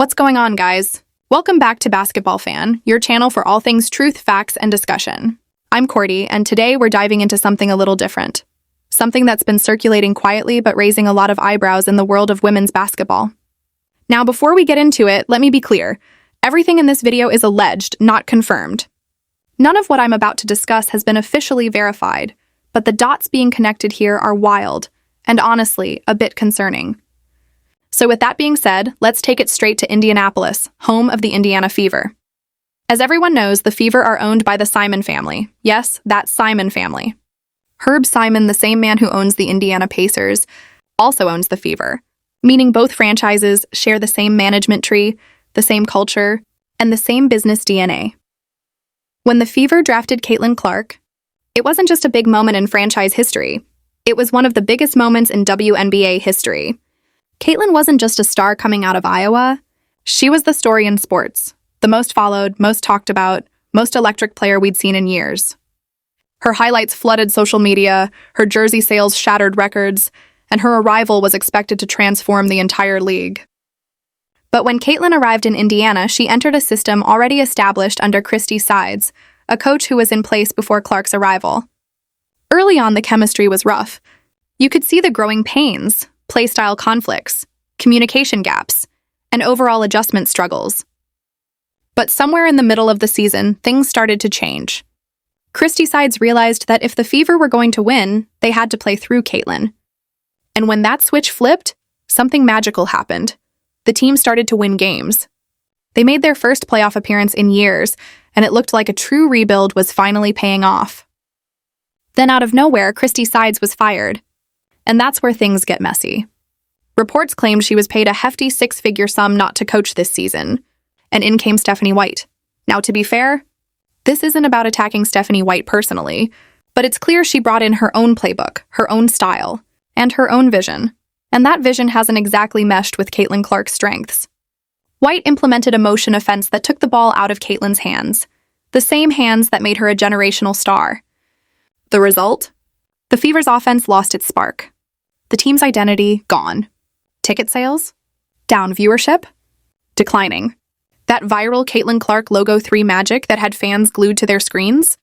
What's going on, guys? Welcome back to BasketballFan, your channel for all things truth, facts, and discussion. I'm Cordy, and today we're diving into something a little different. Something that's been circulating quietly but raising a lot of eyebrows in the world of women's basketball. Now, before we get into it, let me be clear. Everything in this video is alleged, not confirmed. None of what I'm about to discuss has been officially verified, but the dots being connected here are wild, and honestly, a bit concerning. So with that being said, let's take it straight to Indianapolis, home of the Indiana Fever. As everyone knows, the Fever are owned by the Simon family. Yes, that Simon family. Herb Simon, the same man who owns the Indiana Pacers, also owns the Fever, meaning both franchises share the same management tree, the same culture, and the same business DNA. When the Fever drafted Caitlin Clark, it wasn't just a big moment in franchise history. It was one of the biggest moments in WNBA history. Caitlin wasn't just a star coming out of Iowa. She was the story in sports, the most followed, most talked about, most electric player we'd seen in years. Her highlights flooded social media, her jersey sales shattered records, and her arrival was expected to transform the entire league. But when Caitlin arrived in Indiana, she entered a system already established under Christy Sides, a coach who was in place before Clark's arrival. Early on, the chemistry was rough. You could see the growing pains, playstyle conflicts, communication gaps, and overall adjustment struggles. But somewhere in the middle of the season, things started to change. Christy Sides realized that if the Fever were going to win, they had to play through Caitlin. And when that switch flipped, something magical happened. The team started to win games. They made their first playoff appearance in years, and it looked like a true rebuild was finally paying off. Then out of nowhere, Christy Sides was fired. And that's where things get messy. Reports claimed she was paid a hefty six-figure sum not to coach this season, and in came Stephanie White. Now, to be fair, this isn't about attacking Stephanie White personally, but it's clear she brought in her own playbook, her own style, and her own vision, and that vision hasn't exactly meshed with Caitlin Clark's strengths. White implemented a motion offense that took the ball out of Caitlin's hands, the same hands that made her a generational star. The result? The Fever's offense lost its spark. The team's identity, gone. Ticket sales? Down. Viewership? Declining. That viral Caitlin Clark Logo 3 magic that had fans glued to their screens?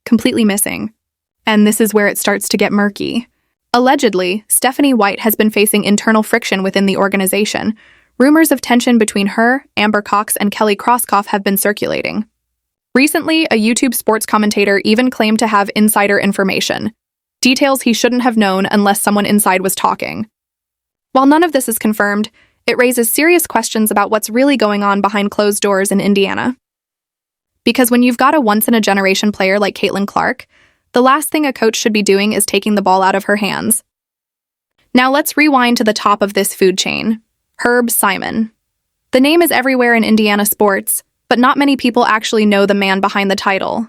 Completely missing. And this is where it starts to get murky. Allegedly, Stephanie White has been facing internal friction within the organization. Rumors of tension between her, Amber Cox, and Kelly Krauskopf have been circulating. Recently, a YouTube sports commentator even claimed to have insider information. Details he shouldn't have known unless someone inside was talking. While none of this is confirmed, it raises serious questions about what's really going on behind closed doors in Indiana. Because when you've got a once-in-a-generation player like Caitlin Clark, the last thing a coach should be doing is taking the ball out of her hands. Now let's rewind to the top of this food chain, Herb Simon. The name is everywhere in Indiana sports, but not many people actually know the man behind the title.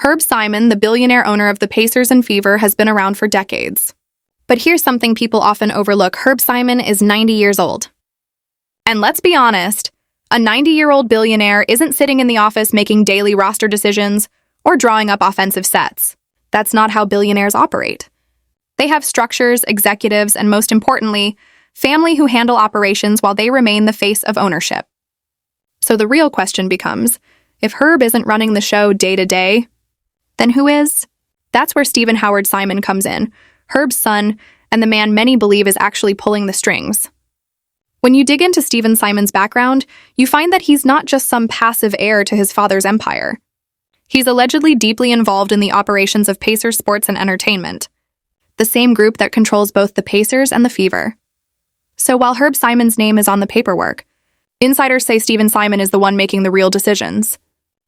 Herb Simon, the billionaire owner of the Pacers and Fever, has been around for decades. But here's something people often overlook. Herb Simon is 90 years old. And let's be honest, a 90-year-old billionaire isn't sitting in the office making daily roster decisions or drawing up offensive sets. That's not how billionaires operate. They have structures, executives, and most importantly, family who handle operations while they remain the face of ownership. So the real question becomes, if Herb isn't running the show day to day, then who is? That's where Stephen Howard Simon comes in, Herb's son, and the man many believe is actually pulling the strings. When you dig into Stephen Simon's background, you find that he's not just some passive heir to his father's empire. He's allegedly deeply involved in the operations of Pacers Sports and Entertainment, the same group that controls both the Pacers and the Fever. So while Herb Simon's name is on the paperwork, insiders say Stephen Simon is the one making the real decisions.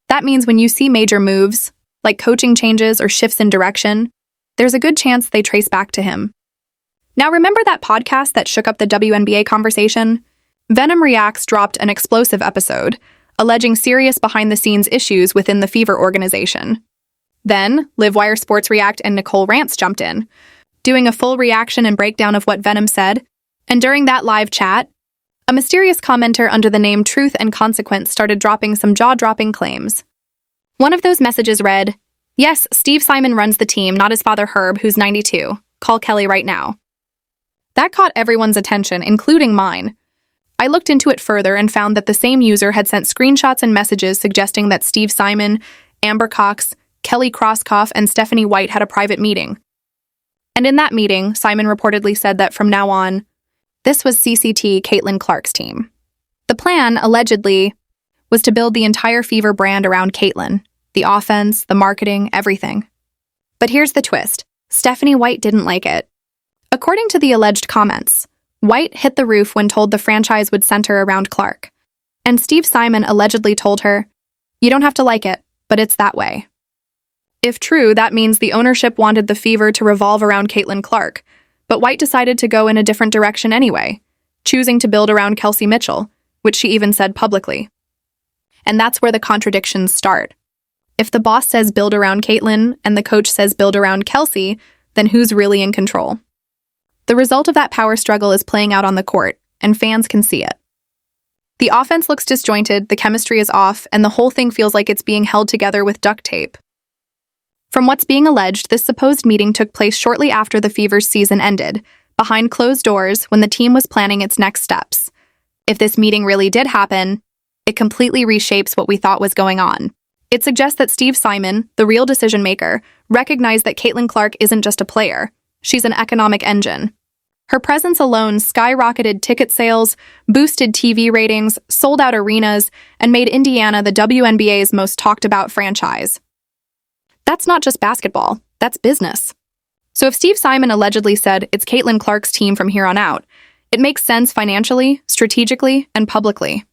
That means when you see major moves, like coaching changes or shifts in direction, there's a good chance they trace back to him. Now remember that podcast that shook up the WNBA conversation? Venom Reacts dropped an explosive episode, alleging serious behind-the-scenes issues within the Fever organization. Then, Livewire Sports React and Nicole Rantz jumped in, doing a full reaction and breakdown of what Venom said, and during that live chat, a mysterious commenter under the name Truth and Consequence started dropping some jaw-dropping claims. One of those messages read, "Yes, Steve Simon runs the team, not his father Herb, who's 92. Call Kelly right now." That caught everyone's attention, including mine. I looked into it further and found that the same user had sent screenshots and messages suggesting that Steve Simon, Amber Cox, Kelly Krauskopf, and Stephanie White had a private meeting. And in that meeting, Simon reportedly said that from now on, this was CCT Caitlin Clark's team. The plan, allegedly, was to build the entire Fever brand around Caitlin, the offense, the marketing, everything. But here's the twist. Stephanie White didn't like it. According to the alleged comments, White hit the roof when told the franchise would center around Clark. And Steve Simon allegedly told her, "You don't have to like it, but it's that way." If true, that means the ownership wanted the Fever to revolve around Caitlin Clark, but White decided to go in a different direction anyway, choosing to build around Kelsey Mitchell, which she even said publicly. And that's where the contradictions start. If the boss says build around Caitlin and the coach says build around Kelsey, then who's really in control? The result of that power struggle is playing out on the court, and fans can see it. The offense looks disjointed, the chemistry is off, and the whole thing feels like it's being held together with duct tape. From what's being alleged, this supposed meeting took place shortly after the Fever's season ended, behind closed doors when the team was planning its next steps. If this meeting really did happen, it completely reshapes what we thought was going on. It suggests that Steve Simon, the real decision-maker, recognized that Caitlin Clark isn't just a player, she's an economic engine. Her presence alone skyrocketed ticket sales, boosted TV ratings, sold out arenas, and made Indiana the WNBA's most talked-about franchise. That's not just basketball, that's business. So if Steve Simon allegedly said it's Caitlin Clark's team from here on out, it makes sense financially, strategically, and publicly.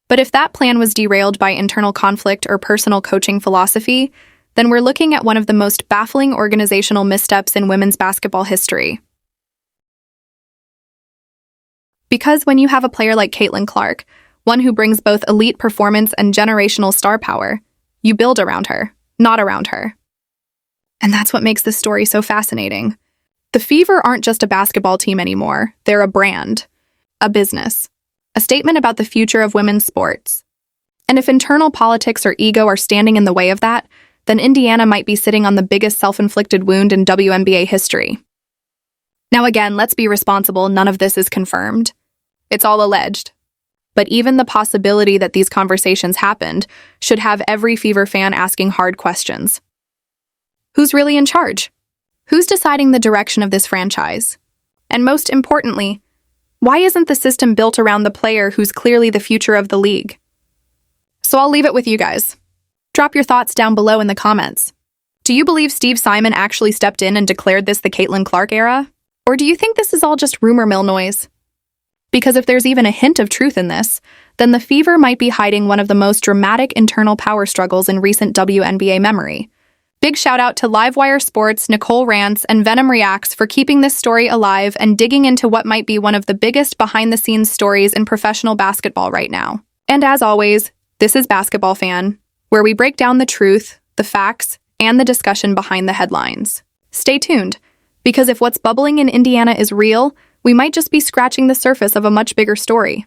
But if that plan was derailed by internal conflict or personal coaching philosophy, then we're looking at one of the most baffling organizational missteps in women's basketball history. Because when you have a player like Caitlin Clark, one who brings both elite performance and generational star power, you build around her, not around her. And that's what makes this story so fascinating. The Fever aren't just a basketball team anymore, they're a brand, a business, a statement about the future of women's sports. And if internal politics or ego are standing in the way of that, then Indiana might be sitting on the biggest self-inflicted wound in WNBA history. Now again, let's be responsible, none of this is confirmed. It's all alleged. But even the possibility that these conversations happened should have every Fever fan asking hard questions. Who's really in charge? Who's deciding the direction of this franchise? And most importantly, why isn't the system built around the player who's clearly the future of the league? So I'll leave it with you guys. Drop your thoughts down below in the comments. Do you believe Steve Simon actually stepped in and declared this the Caitlin Clark era? Or do you think this is all just rumor mill noise? Because if there's even a hint of truth in this, then the Fever might be hiding one of the most dramatic internal power struggles in recent WNBA memory. Big shout out to Livewire Sports, Nicole Rance, and Venom Reacts for keeping this story alive and digging into what might be one of the biggest behind-the-scenes stories in professional basketball right now. And as always, this is Basketball Fan, where we break down the truth, the facts, and the discussion behind the headlines. Stay tuned, because if what's bubbling in Indiana is real, we might just be scratching the surface of a much bigger story.